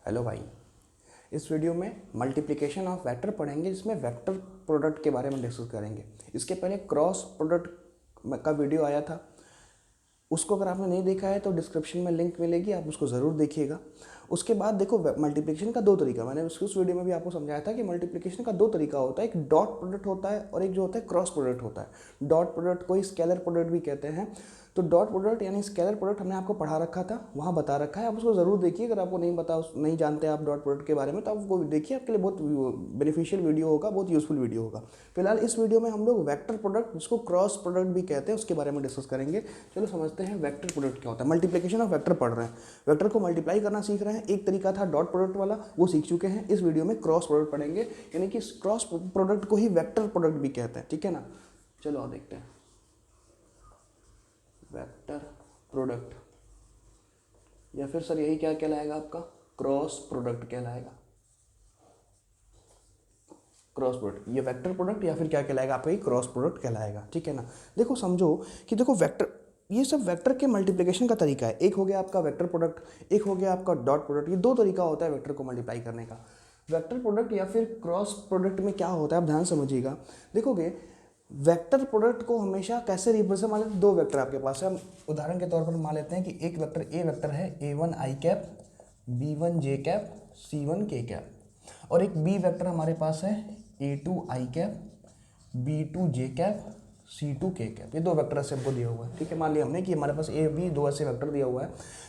Hello भाई, इस video में मल्टीप्लिकेशन ऑफ वेक्टर पढ़ेंगे जिसमें वेक्टर प्रोडक्ट के बारे में डिस्कस करेंगे। इसके पहले क्रॉस प्रोडक्ट का वीडियो आया था, उसको अगर आपने नहीं देखा है तो डिस्क्रिप्शन में लिंक मिलेगी, आप उसको ज़रूर देखिएगा। उसके बाद देखो मल्टीप्लिकेशन का दो तरीका, मैंने उस वीडियो में भी आपको समझाया था कि मल्टीप्लिकेशन का दो तरीका होता है, एक डॉट प्रोडक्ट होता है और एक जो होता है क्रॉस प्रोडक्ट होता है। डॉट प्रोडक्ट को ही स्केलर प्रोडक्ट भी कहते हैं। तो डॉट प्रोडक्ट यानी स्केलर प्रोडक्ट हमने आपको पढ़ा रखा था, वहाँ बता रखा है, आप उसको ज़रूर देखिए। अगर आपको नहीं जानते आप डॉट प्रोडक्ट के बारे में तो आप वो देखिए, आपके लिए बहुत बेनिफिशियल वीडियो होगा, बहुत यूजफुल वीडियो होगा। फिलहाल इस वीडियो में हम लोग वेक्टर प्रोडक्ट, जिसको क्रॉस प्रोडक्ट भी कहते हैं, उसके बारे में डिस्कस करेंगे। चलो समझते हैं वेक्टर प्रोडक्ट क्या होता है। मल्टीप्लिकेशन ऑफ वेक्टर पढ़ रहे हैं, वेक्टर को मल्टीप्लाई करना सीख रहे हैं। एक तरीका था डॉट प्रोडक्ट वाला, वो सीख चुके हैं। इस वीडियो में क्रॉस प्रोडक्ट पढ़ेंगे, यानी कि क्रॉस प्रोडक्ट को ही वेक्टर प्रोडक्ट भी कहते हैं, ठीक है ना। चलो और देखते हैं वेक्टर प्रोडक्ट, या फिर सर यही क्या कहलाएगा आपका, क्रॉस प्रोडक्ट कहलाएगा। क्रॉस प्रोडक्ट, ये वेक्टर प्रोडक्ट या फिर क्या कहलाएगा आपका, ये क्रॉस प्रोडक्ट कहलाएगा, ठीक है ना। देखो समझो कि देखो वेक्टर, ये सब वेक्टर के मल्टीप्लिकेशन का तरीका है। एक हो गया आपका वेक्टर प्रोडक्ट, एक हो गया आपका डॉट प्रोडक्ट। ये दो तरीका होता है वेक्टर को मल्टीप्लाई करने का। वेक्टर प्रोडक्ट या फिर क्रॉस प्रोडक्ट में क्या होता है, आप ध्यान समझिएगा। देखोगे वेक्टर प्रोडक्ट को हमेशा कैसे रिप्रेजेंट, मान लेते दो वेक्टर आपके पास है, हम उदाहरण के तौर पर मान लेते हैं कि एक वेक्टर ए वेक्टर है a1 i cap, b1 j cap, c1 k cap, और एक बी वेक्टर हमारे पास है a2 i cap, b2 j cap, c2 k cap. ये दो वेक्टर ऐसे हमको दिया हुआ है, ठीक है। मान लिया हमने कि हमारे पास ए बी दो ऐसे वेक्टर दिया हुआ है।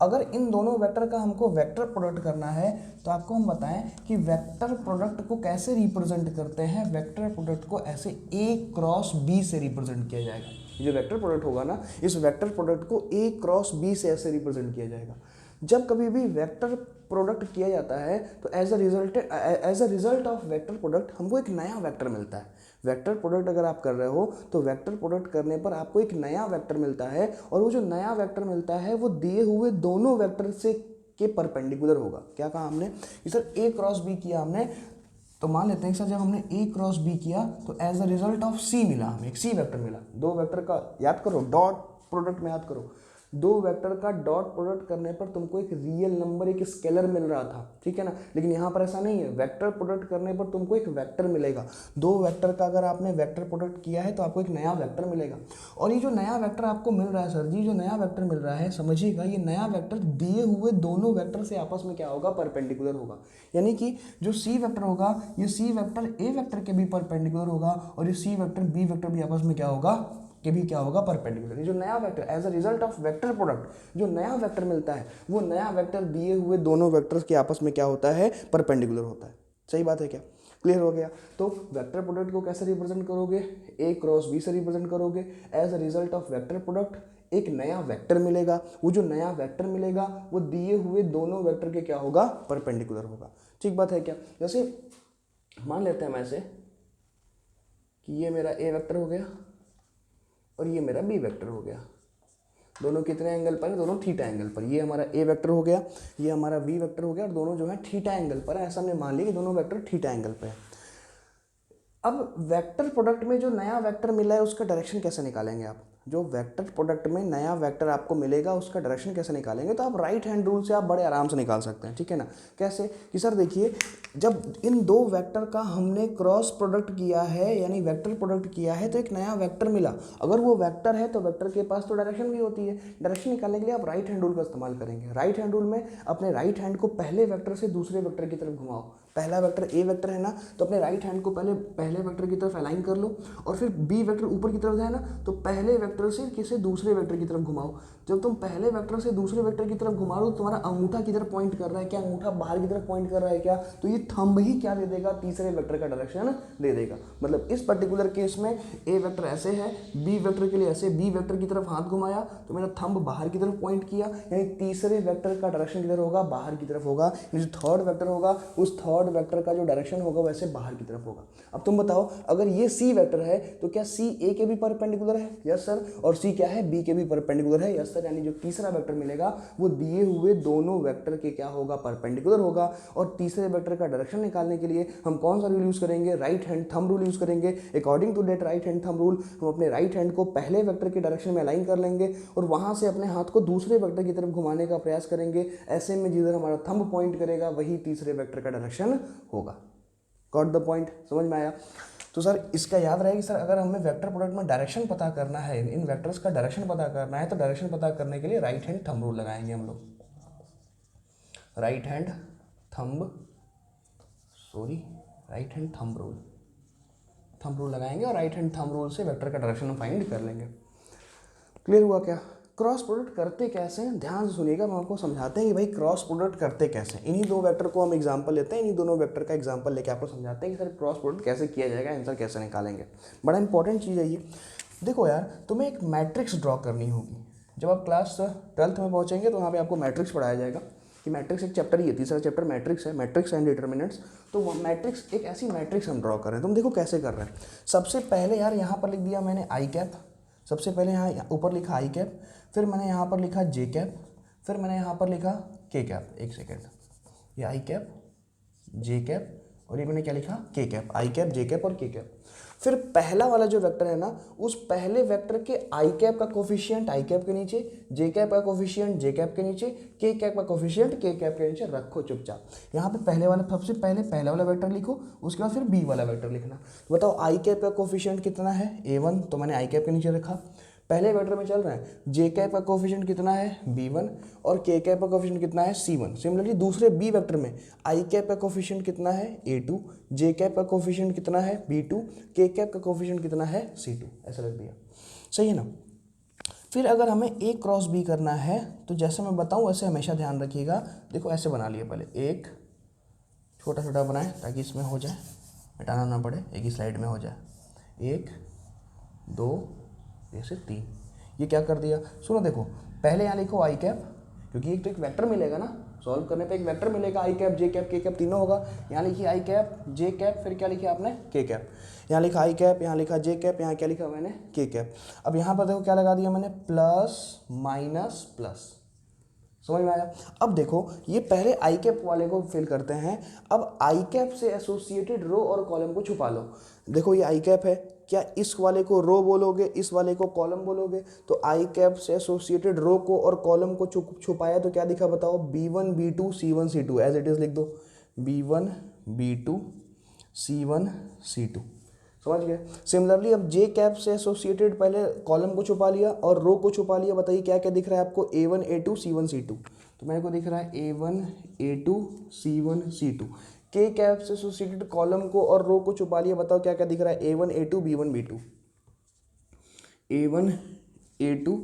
अगर इन दोनों वेक्टर का हमको वेक्टर प्रोडक्ट करना है तो आपको हम बताएं कि वेक्टर प्रोडक्ट को कैसे रिप्रेजेंट करते हैं। वेक्टर प्रोडक्ट को ऐसे ए क्रॉस बी से रिप्रेजेंट किया जाएगा। ये जो वेक्टर प्रोडक्ट होगा ना, इस वेक्टर प्रोडक्ट को ए क्रॉस बी से ऐसे रिप्रेजेंट किया जाएगा। जब कभी भी वेक्टर प्रोडक्ट किया जाता है तो as a result of vector product हमको एक नया वेक्टर मिलता है। वेक्टर प्रोडक्ट अगर आप कर रहे हो तो वेक्टर प्रोडक्ट करने पर आपको एक नया वेक्टर मिलता है, और वो जो नया वेक्टर मिलता है वो दिए हुए दोनों वेक्टर से के परपेंडिकुलर होगा। क्या कहा हमने कि सर ए क्रॉस बी किया हमने, तो मान लेते हैं कि सर जब हमने ए क्रॉस बी किया तो एज अ रिजल्ट ऑफ सी मिला, हमें एक सी वेक्टर मिला। दो वेक्टर का याद करो, डॉट प्रोडक्ट में याद करो, दो वेक्टर का डॉट प्रोडक्ट करने पर तुमको एक रियल नंबर, एक स्केलर मिल रहा था, ठीक है ना। लेकिन यहाँ पर ऐसा नहीं है, वेक्टर प्रोडक्ट करने पर तुमको एक वेक्टर मिलेगा। दो वेक्टर का अगर आपने वेक्टर प्रोडक्ट किया है तो आपको एक नया वेक्टर मिलेगा। और ये जो नया वेक्टर आपको मिल रहा है सर जी, जो नया वेक्टर मिल रहा है, समझिएगा ये नया वेक्टर दिए हुए दोनों वेक्टर से आपस में क्या होगा, परपेंडिकुलर होगा। यानी कि जो सी वेक्टर होगा, ये सी वेक्टर ए वेक्टर के भी परपेंडिकुलर होगा, और ये सी वेक्टर बी वेक्टर भी आपस में क्या होगा, के भी क्या होगा, परपेंडिकुलर। ये जो नया vector as a result of vector product जो नया वेक्टर मिलता है, वो नया वेक्टर दिए हुए दोनों वेक्टर्स के आपस में क्या होता है, परपेंडिकुलर होता है। सही बात है क्या, क्लियर हो गया। तो वेक्टर प्रोडक्ट को कैसे रिप्रेजेंट करोगे, ए क्रॉस बी से रिप्रेजेंट करोगे। As a result of vector product एक नया वेक्टर मिलेगा, वो जो नया वेक्टर मिलेगा वो दिए हुए दोनों वेक्टर के क्या होगा, परपेंडिकुलर होगा। ठीक बात है क्या। जैसे मान लेते हैं हम ऐसे कि ये मेरा ए वेक्टर हो गया और ये मेरा बी वेक्टर हो गया। दोनों कितने एंगल पर है, दोनों थीटा एंगल पर। ये हमारा ए वेक्टर हो गया, ये हमारा बी वेक्टर हो गया, और दोनों जो है थीटा एंगल पर है। ऐसा हमने मान लिया कि दोनों वेक्टर थीटा एंगल पर है। अब वेक्टर प्रोडक्ट में जो नया वेक्टर मिला है उसका डायरेक्शन कैसे निकालेंगे आप। जो वेक्टर प्रोडक्ट में नया वेक्टर आपको मिलेगा उसका डायरेक्शन कैसे निकालेंगे, तो आप राइट हैंड रूल से आप बड़े आराम से निकाल सकते हैं, ठीक है ना। कैसे कि सर देखिए, जब इन दो वेक्टर का हमने क्रॉस प्रोडक्ट किया है यानी वेक्टर प्रोडक्ट किया है तो एक नया वेक्टर मिला। अगर वो वेक्टर है तो वेक्टर के पास तो डायरेक्शन भी होती है। डायरेक्शन निकालने के लिए आप राइट हैंड रूल का इस्तेमाल करेंगे। राइट हैंड रूल में अपने राइट हैंड को पहले वेक्टर से दूसरे वेक्टर की तरफ घुमाओ। पहला वेक्टर ए वेक्टर है ना, तो अपने राइट हैंड को पहले वेक्टर की तरफ अलाइन कर लो, और फिर बी वेक्टर ऊपर की तरफ है ना, तो पहले वेक्टर से किसी दूसरे वेक्टर की तरफ घुमाओ। जब तुम पहले वेक्टर से दूसरे वेक्टर की तरफ घुमा रहे हो, तुम्हारा अंगूठा किधर पॉइंट कर रहा है, क्या अंगूठा बाहर की तरफ पॉइंट कर रहा है क्या, तो ये थंब ही क्या दे देगा, तीसरे वेक्टर का डायरेक्शन दे देगा। मतलब इस पर्टिकुलर केस में ए वेक्टर ऐसे है, बी वेक्टर के लिए ऐसे, बी वेक्टर की तरफ हाथ घुमाया तो मेरा थंब बाहर की तरफ पॉइंट किया, यानी तीसरे वेक्टर का डायरेक्शन किधर होगा, बाहर की तरफ होगा। जो थर्ड वेक्टर होगा उस थर्ड वेक्टर का जो डायरेक्शन होगा वैसे बाहर की तरफ होगा। अब तुम बताओ, अगर ये सी वेक्टर है तो क्या सी ए के भी परपेंडिकुलर है, यस सर, और सी क्या है, बी के भी परपेंडिकुलर है, यस स्तर यानी जो तीसरा वेक्टर मिलेगा वो दिए हुए दोनों वेक्टर के क्या होगा, परपेंडिकुलर होगा। और तीसरे वेक्टर का डायरेक्शन निकालने के लिए हम कौन सा रूल यूज़ करेंगे, right hand thumb rule use करेंगे। According to that right hand thumb rule हम अपने राइट हैंड को पहले वेक्टर के डायरेक्शन में अलाइन कर लेंगे और वहाँ से अपने हाथ को दूसरे वेक्टर की तरफ घुमाने का प्रयास करेंगे। ऐसे में जिधर हमारा थंब पॉइंट करेगा वही तीसरे वेक्टर का डायरेक्शन होगा। गॉट द पॉइंट, समझ में आया। तो सर इसका याद रहे कि सर अगर हमें वेक्टर प्रोडक्ट में डायरेक्शन पता करना है, इन वेक्टर्स का डायरेक्शन पता करना है, तो डायरेक्शन पता करने के लिए राइट हैंड थंब रूल लगाएंगे हम लोग। राइट हैंड थंब रूल लगाएंगे और राइट हैंड थंब रूल से वेक्टर का डायरेक्शन हम फाइंड कर लेंगे। क्लियर हुआ क्या। क्रॉस प्रोडक्ट करते कैसे हैं, ध्यान से सुनिएगा, हम आपको समझाते हैं कि भाई क्रॉस प्रोडक्ट करते कैसे। इन्हीं दो वेक्टर को हम एग्जांपल लेते हैं, इन्हीं दोनों वेक्टर का एग्जांपल लेके आपको समझाते हैं कि सर क्रॉस प्रोडक्ट कैसे किया जाएगा, आंसर कैसे निकालेंगे। बड़ा इंपॉर्टेंट चीज़ है ये। देखो यार, तुम्हें एक मैट्रिक्स ड्रॉ करनी होगी। जब आप क्लास 12th में पहुँचेंगे तो वहाँ पर आपको मैट्रिक्स पढ़ाया जाएगा कि मैट्रिक्स एक चैप्टर ही है, तीसरा चैप्टर मैट्रिक्स है, मैट्रिक्स एंड डिटर्मिनेंट्स। तो वो मैट्रिक्स, एक ऐसी मैट्रिक्स हम ड्रॉ कर रहे हैं। तुम देखो कैसे कर रहे हैं। सबसे पहले यार यहाँ पर लिख दिया मैंने आई कैप, सबसे पहले यहाँ ऊपर लिखा आई कैप, फिर मैंने यहाँ पर लिखा जे कैप, फिर मैंने यहाँ पर लिखा के कैप। एक सेकेंड, ये आई कैप, जे कैप और ये मैंने क्या लिखा, के कैप। आई कैप, जे कैप और के कैप। फिर पहला वाला जो वेक्टर है ना, उस पहले वेक्टर के आई कैप का कोफिशिएंट आई कैप के नीचे, जे कैप का कोफिशिएंट जे कैप के नीचे, के कैप का कोफिशिएंट के कैप के नीचे रखो चुपचाप। यहाँ पे पहले वाला, सबसे पहले पहला वाला वेक्टर लिखो, उसके बाद फिर बी वाला वेक्टर लिखना। तो बताओ आई कैप का कोफिशिएंट कितना है, A1, तो मैंने आई कैप के नीचे रखा। पहले वेक्टर में चल रहा है, जे कैप का कोफिशिएंट कितना है, B1, और के कैप का कोफिशिएंट कितना है, C1। सिमिलरली दूसरे बी वेक्टर में आई कैप का कोफिशिएंट कितना है, A2, जे कैप का कोफिशिएंट कितना है, B2, के कैप का कोफिशिएंट कितना है, C2। ऐसा रख दिया, सही है ना। फिर अगर हमें A क्रॉस B करना है तो जैसे मैं बताऊं वैसे हमेशा ध्यान रखिएगा। देखो ऐसे बना लिया, पहले एक छोटा छोटा बनाए ताकि इसमें हो जाए, हटाना ना पड़े, एक ही स्लाइड में हो जाए। 1 2 ऐसे 3, ये क्या कर दिया, सुनो देखो, पहले यहाँ लिखो आई कैप, क्योंकि एक तो एक वेक्टर मिलेगा ना, सॉल्व करने पे एक वेक्टर मिलेगा, आई कैप, जे कैप, के कैप तीनों होगा। यहाँ लिखिए आई कैप, जे कैप, फिर क्या लिखा आपने, के कैप। यहाँ लिखा आई कैप, यहाँ लिखा जे कैप, यहाँ क्या लिखा मैंने, के कैप। अब यहाँ पर देखो क्या लगा दिया मैंने, प्लस माइनस प्लस। समझ में आया। अब देखो ये पहले आई कैप वाले को फिल करते हैं। अब आई कैप से एसोसिएटेड रो और कॉलम को छुपा लो। देखो ये आई कैप है, क्या इस वाले को रो बोलोगे, इस वाले को कॉलम बोलोगे। तो आई कैप से एसोसिएटेड रो को और कॉलम को छुपाया तो क्या दिखा बताओ, B1 B2 C1 C2 as it is लिख दो, B1 B2 C1 C2। समझ गए। सिमिलरली अब जे कैप से एसोसिएटेड पहले कॉलम को छुपा लिया और रो को छुपा लिया। बताइए क्या क्या दिख रहा है आपको, A1 A2 C1 C2। तो मेरे को दिख रहा है A1 A2 C1 C2। के कैप से एसोसिएटेड कॉलम को और रो को छुपा लिया। बताओ क्या क्या दिख रहा है, A1 A2 B1 B2, A1 A2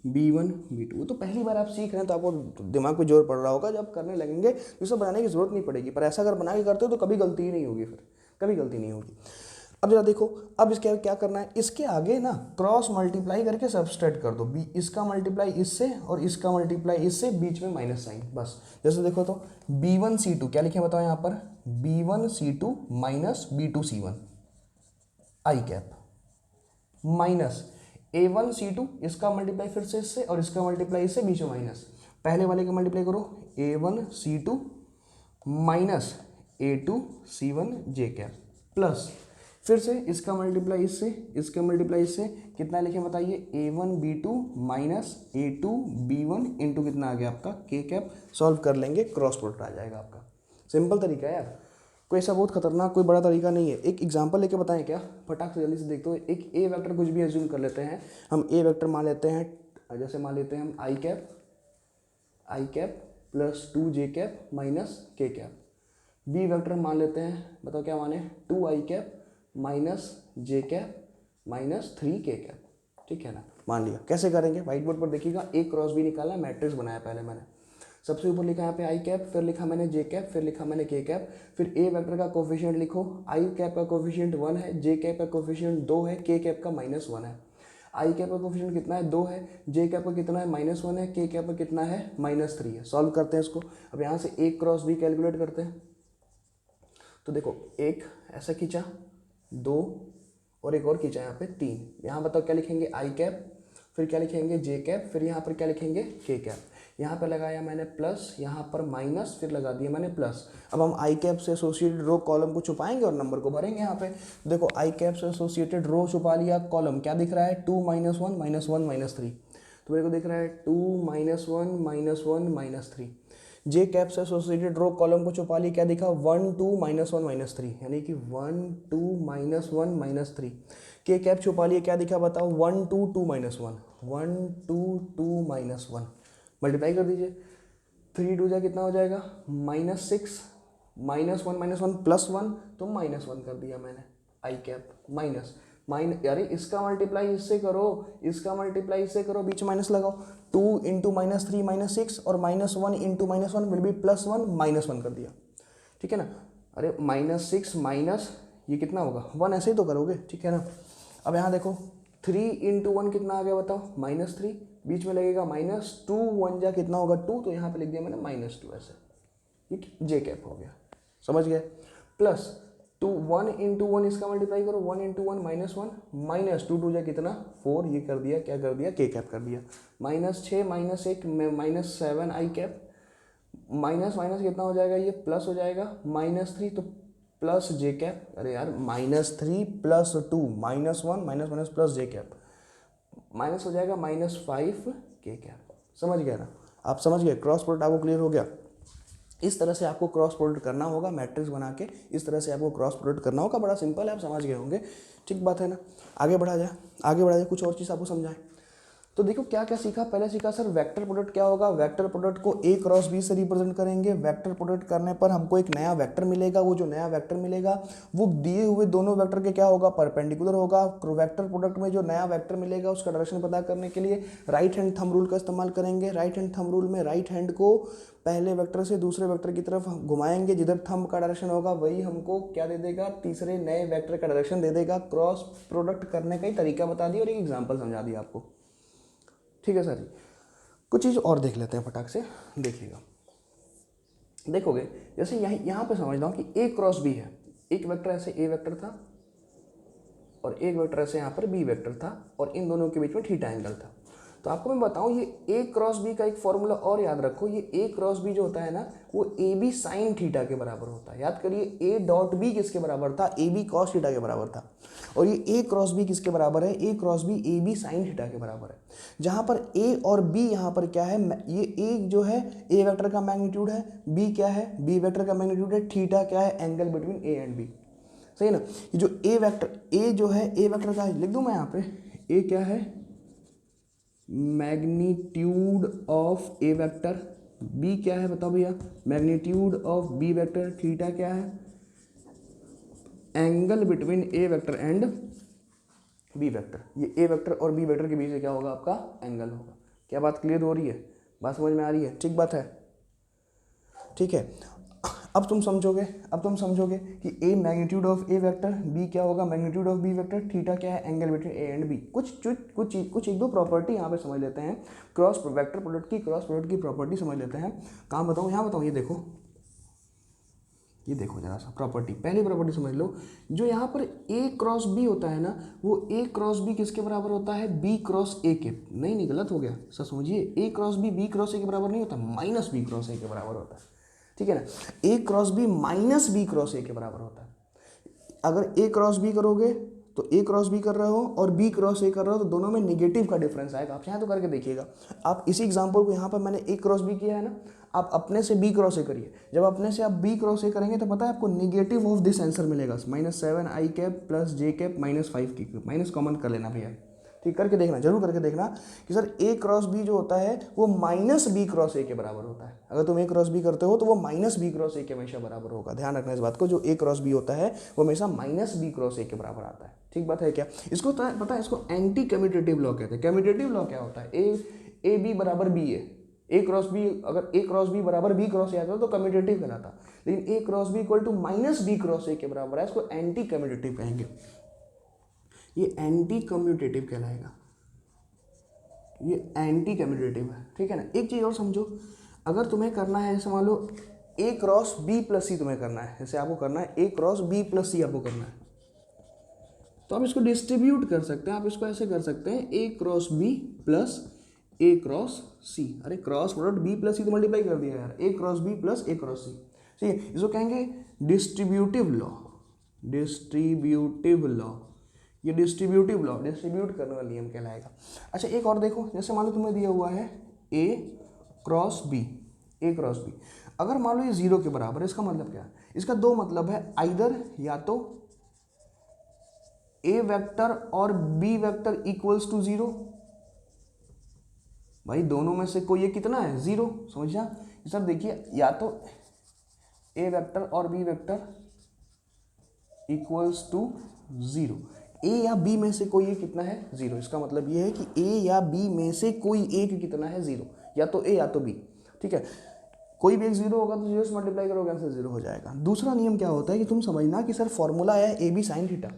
B1 B2। वो तो पहली बार आप सीख रहे हैं तो आपको दिमाग पे जोर पड़ रहा होगा, जब करने लगेंगे तो सब बनाने की जरूरत नहीं पड़ेगी। पर ऐसा अगर बना के करते हो तो कभी गलती ही नहीं होगी, फिर कभी गलती नहीं होगी। अब जरा देखो, अब इसके क्या करना है, इसके आगे ना क्रॉस मल्टीप्लाई करके सब्सट्रैक्ट कर दो। बी इसका मल्टीप्लाई इससे और इसका मल्टीप्लाई इससे, बीच में माइनस साइन, बस। जैसे देखो तो B1 C2 क्या लिखे बताओ यहाँ पर, B1 C2 minus B2 C1 आई कैप, माइनस A1 C2 इसका मल्टीप्लाई फिर से इससे और इसका मल्टीप्लाई इससे, बीच में माइनस। पहले वाले का मल्टीप्लाई करो, A1 C2 minus A2 C1 जे कैप, प्लस फिर से इसका मल्टीप्लाई इससे, इसका मल्टीप्लाई इससे, कितना लिखे बताइए, A1 B2 minus A2 B1 into कितना आ गया आपका, के कैप। सॉल्व कर लेंगे, क्रॉस प्रोडक्ट आ जाएगा आपका। सिंपल तरीका है यार, कोई ऐसा बहुत खतरनाक कोई बड़ा तरीका नहीं है। एक एग्जांपल लेके बताएं क्या, फटाक से जल्दी से देखते हो। एक ए वेक्टर कुछ भी एज्यूम कर लेते हैं हम, ए वेक्टर मान लेते हैं, जैसे मान लेते हैं हम आई कैप प्लस 2 जे कैप माइनस के कैप। बी वेक्टर मान लेते हैं, बताओ क्या माने, 2 आई कैप माइनस जे कैप माइनस 3 के कैप। ठीक है ना, मान लिया। कैसे करेंगे, व्हाइट बोर्ड पर देखिएगा, ए क्रॉस बी निकाला, मैट्रिक्स बनाया पहले मैंने। सबसे ऊपर लिखा यहाँ पे आई कैप, फिर लिखा मैंने जे कैप, फिर लिखा मैंने के कैप। फिर ए वेक्टर का कोफिशिएंट लिखो, आई कैप का कोफिशिएंट 1 है, जे कैप का कोफिशिएंट 2 है, के कैप का -1 है। आई कैप का कोफिशिएंट कितना है, 2 है, जे कैप का कितना है, -1 है, के कैप का कितना है, -3 है। सॉल्व करते हैं इसको। अब यहाँ से ए क्रॉस बी कैलकुलेट करते हैं। तो देखो, एक ऐसा खींचा, 2 और एक और खींचा यहाँ पे 3। यहाँ बताओ क्या लिखेंगे, आई कैप फिर क्या लिखेंगे जे कैप, फिर यहाँ पर क्या लिखेंगे के कैप। यहाँ पर लगाया मैंने प्लस, यहाँ पर माइनस, फिर लगा दिया मैंने प्लस। अब हम आई कैप से एसोसिएटेड रो कॉलम को छुपाएंगे और नंबर को भरेंगे। यहाँ पे देखो आई कैप से एसोसिएटेड रो छुपा लिया, कॉलम क्या दिख रहा है 2 -1 -1 -3, तो मेरे को दिख रहा है 2 -1 -1 -3। जे कैप से एसोसिएटेड रो कॉलम को छुपा लिया, क्या दिखा 1 2 -1 -3, यानी कि 1 2 -1 -3। के कैप छुपा लिया, क्या दिखा बताओ 1 2 2 -1 1 2 2 -1। मल्टीप्लाई कर दीजिए, 3 2 जा कितना हो जाएगा -6 -1 -1 +1, तो -1 कर दिया मैंने आई कैप माइनस यारे इसका मल्टीप्लाई इससे करो, इसका मल्टीप्लाई इससे करो, बीच माइनस लगाओ। 2 × -3 -6 और -1 × -1 विल बी +1 -1 कर दिया, ठीक है ना। अरे -6 माइनस ये कितना होगा 1, ऐसे ही तो करोगे, ठीक है ना। अब यहाँ देखो 3 × 1 कितना आ गया बताओ -3, बीच में लगेगा -2, 1 जा कितना होगा 2, तो यहाँ पे लिख दिया मैंने -2 ऐसे, ठीक, जे कैप हो गया, समझ गए। प्लस 1 × 1 इसका मल्टीप्लाई करो, 1 × 1 -1 -2 2 जा कितना 4, ये कर दिया, क्या कर दिया के कैप कर दिया। -6 -1 -7 आई कैप, माइनस माइनस कितना हो जाएगा ये प्लस हो जाएगा -3, तो प्लस जे कैप। अरे यार -3 + 2 -1 - प्लस जे कैप, माइनस हो जाएगा -5 के कैप। समझ गया ना, आप समझ गए, क्रॉस प्रोडक्ट आपको क्लियर हो गया। इस तरह से आपको क्रॉस प्रोडक्ट करना होगा, मैट्रिक्स बना के इस तरह से आपको क्रॉस प्रोडक्ट करना होगा। बड़ा सिंपल है, आप समझ गए होंगे, ठीक बात है ना। आगे बढ़ा जाए, कुछ और चीज़ आपको समझाएं। तो देखो क्या क्या सीखा, पहले सीखा सर वेक्टर प्रोडक्ट क्या होगा। वेक्टर प्रोडक्ट को A क्रॉस B से रिप्रेजेंट करेंगे। वेक्टर प्रोडक्ट करने पर हमको एक नया वेक्टर मिलेगा, वो जो नया वेक्टर मिलेगा वो दिए हुए दोनों वेक्टर के क्या होगा, परपेंडिकुलर होगा। वेक्टर प्रोडक्ट में जो नया वेक्टर मिलेगा उसका डायरेक्शन पता करने के लिए राइट हैंड थंब रूल का इस्तेमाल करेंगे। राइट हैंड थंब रूल में राइट हैंड को पहले वेक्टर से दूसरे वेक्टर की तरफ घुमाएंगे, जिधर थंब का डायरेक्शन होगा वही हमको क्या दे देगा, तीसरे नए वेक्टर का डायरेक्शन दे देगा। क्रॉस प्रोडक्ट करने का ही तरीका बता दिया और एक एग्जाम्पल समझा दिया आपको, ठीक है सर जी। कुछ चीज़ और देख लेते हैं फटाक से, देखिएगा। देखोगे जैसे यहाँ पे समझ लो कि A क्रॉस B है, एक वेक्टर ऐसे A वेक्टर था और एक वेक्टर ऐसे यहाँ पर B वेक्टर था और इन दोनों के बीच में थीटा एंगल था। तो आपको मैं बताऊँ ये A क्रॉस B का एक फॉर्मूला और याद रखो, ये A क्रॉस B जो होता है ना वो AB साइन थीटा के बराबर होता है। याद करिए A डॉट B किसके बराबर था, AB कॉस थीटा के बराबर था। और ये A क्रॉस B किसके बराबर है, A cross B AB sine theta के बराबर है। जहाँ पर A और B यहाँ पर क्या है, ये A जो है A वेक्टर का मैग्नीट्यूड है, B क्या है B वेक्टर का मैग्नीट्यूड है, थीटा क्या है angle between A and B, सही ना। ये जो A वेक्टर A जो है A वेक्टर का लिख दूँ मैं यहाँ पे, A क्या है magnitude of A vector, B क्या है बताओ भैया magnitude of B vector, theta क्या है angle between A vector and B vector. ये ए वेक्टर और बी वेक्टर के बीच में क्या होगा आपका एंगल होगा। क्या बात क्लियर हो रही है, बात समझ में आ रही है, ठीक बात है, ठीक है। अब तुम समझोगे कि A magnitude of A vector, B क्या होगा magnitude of B vector, theta क्या है angle between A and B. कुछ एक दो प्रॉपर्टी यहाँ पे समझ लेते हैं, क्रॉस वेक्टर प्रोडक्ट की प्रॉपर्टी समझ लेते हैं। कहाँ बताऊँ, यहाँ बताऊँ, ये देखो जरा सा प्रॉपर्टी, पहली प्रॉपर्टी समझ लो। जो यहाँ पर ए क्रॉस बी होता है ना, वो ए क्रॉस बी किसके बराबर होता है, बी क्रॉस ए के। नहीं गलत हो गया, सर समझिए, ए क्रॉस बी क्रॉस ए के बराबर नहीं होता, माइनस बी क्रॉस ए के बराबर होता है, ठीक है ना। A cross B minus B cross A के बराबर होता है। अगर ए क्रॉस बी करोगे तो ए क्रॉस बी कर रहे हो और बी क्रॉस ए कर रहे हो तो दोनों में निगेटिव का डिफरेंस आएगा। आप यहाँ तो करके देखिएगा। आप इसी एग्जांपल को यहाँ पर मैंने ए क्रॉस बी किया है ना, आप अपने से बी क्रॉस ए करिए। जब अपने से आप बी क्रॉस ए करेंगे तो पता है आपको निगेटिव ऑफ दिस आंसर मिलेगा, -7 आई कैप प्लस जे कैप -5 की कैप, माइनस कॉमन कर लेना भैया, ठीक, करके देखना, जरूर करके देखना कि सर ए क्रॉस बी जो होता है वो माइनस बी क्रॉस ए के बराबर होता है। अगर तुम ए क्रॉस बी करते हो तो वो माइनस बी क्रॉस ए के हमेशा बराबर होगा। ध्यान रखना इस बात को, जो ए क्रॉस बी होता है वो हमेशा माइनस बी क्रॉस ए के बराबर आता है, ठीक बात है क्या। इसको पता है, इसको एंटी कम्यूटेटिव लॉ कहते हैं। कम्यूटेटिव लॉ क्या होता है, ए बी बराबर बी है, ए क्रॉस बी, अगर ए क्रॉस बी बराबर बी क्रॉस ए आता तो कम्यूटेटिव कहलाता, लेकिन A cross B equal to minus B cross A के बराबर है, इसको एंटी कम्यूटेटिव कहेंगे। ये एंटी कम्यूटेटिव कहलाएगा, ये एंटी कम्यूटेटिव है, ठीक है ना। एक चीज़ और समझो, अगर तुम्हें करना है जैसे मान लो ए क्रॉस बी प्लस सी तुम्हें करना है, जैसे आपको करना है ए क्रॉस बी प्लस सी आपको करना है, तो आप इसको डिस्ट्रीब्यूट कर सकते हैं, आप इसको ऐसे कर सकते हैं ए क्रॉस बी प्लस ए क्रॉस सी। अरे क्रॉस प्रोडक्ट बी प्लस सी तो मल्टीप्लाई कर दिया यार, ए क्रॉस बी प्लस ए क्रॉस सी। ठीक है, इसको कहेंगे डिस्ट्रीब्यूटिव लॉ, डिस्ट्रीब्यूटिव लॉ, ये डिस्ट्रीब्यूटिव लॉ, डिस्ट्रीब्यूट करने वाला नियम कहलाएगा। अच्छा एक और देखो, जैसे मान लो तुम्हें दिया हुआ है ए क्रॉस बी, ए क्रॉस बी, अगर मान लो ये 0 के बराबर है, इसका मतलब क्या है? इसका दो मतलब है, आइदर या तो ए वेक्टर और बी वेक्टर इक्वल्स टू 0, भाई दोनों में से कोई ये कितना है 0, समझा सर? देखिए या तो ए वेक्टर और बी वेक्टर इक्वल्स टू 0, ए या बी में से कोई एक कितना है 0, इसका मतलब ये है कि ए या बी में से कोई एक कितना है 0, या तो ए या तो बी। ठीक है, कोई भी एक 0 होगा तो 0 से मल्टीप्लाई करोगे आंसर 0 हो जाएगा। दूसरा नियम क्या होता है कि तुम समझना कि सर फॉर्मूला है ए बी साइन थीटा,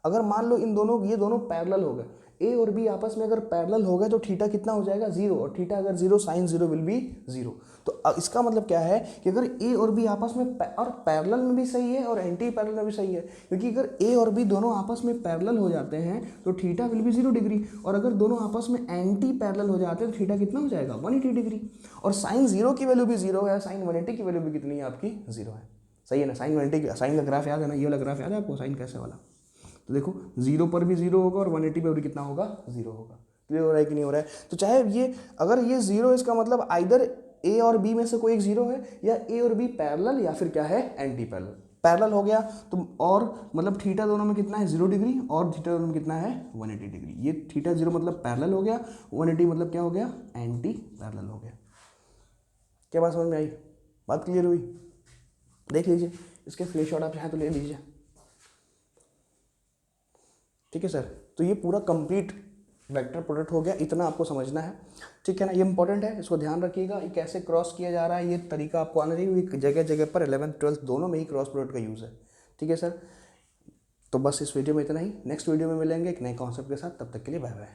अगर मान लो इन दोनों ये दोनों पैरेलल हो गए, ए और बी आपस में अगर पैरेलल हो गए तो थीटा कितना हो जाएगा 0, और थीटा अगर 0 साइन 0 विल बी 0। तो इसका मतलब क्या है कि अगर ए और बी आपस में और पैरेलल में भी सही है और एंटी पैरेलल में भी सही है, क्योंकि अगर ए और बी दोनों आपस में पैरेलल हो जाते हैं तो थीटा विल बी 0 डिग्री, और अगर दोनों आपस में एंटी पैरेलल हो जाते हैं तो थीटा कितना हो जाएगा 180 डिग्री। और साइन 0 की वैल्यू भी 0 है, साइन 180 की वैल्यू भी कितनी है आपकी 0 है। सही है ना? साइन 180, साइन का ग्राफ याद है ना, ये वाला ग्राफ याद है आपको साइन कैसे वाला? तो देखो 0 पर भी 0 होगा और 180 पर भी कितना होगा 0 होगा। क्लियर हो रहा है कि नहीं हो रहा है? तो चाहे ये अगर ये 0, इसका मतलब आइदर ए और बी में से कोई एक 0 है, या ए और बी पैरेलल या फिर क्या है एंटी पैरेलल। पैरेलल हो गया तो और मतलब थीटा दोनों में कितना है 0 डिग्री, और थीटा दोनों में कितना है 180 डिग्री। ये थीटा 0 मतलब पैरेलल हो गया, 180 मतलब क्या हो गया एंटी पैरेलल हो गया। क्या बात समझ में आई? बात क्लियर हुई? देख लीजिए इसके स्क्रीनशॉट आप चाहें तो ले लीजिए। ठीक है सर, तो ये पूरा कंप्लीट वेक्टर प्रोडक्ट हो गया, इतना आपको समझना है। ठीक है ना, ये इंपॉर्टेंट है, इसको ध्यान रखिएगा। ये कैसे क्रॉस किया जा रहा है ये तरीका आपको आना चाहिए। जगह जगह पर 11th 12th दोनों में ही क्रॉस प्रोडक्ट का यूज़ है। ठीक है सर, तो बस इस वीडियो में इतना ही। नेक्स्ट वीडियो में मिलेंगे एक नए कॉन्सेप्ट के साथ, तब तक के लिए बाय बाय।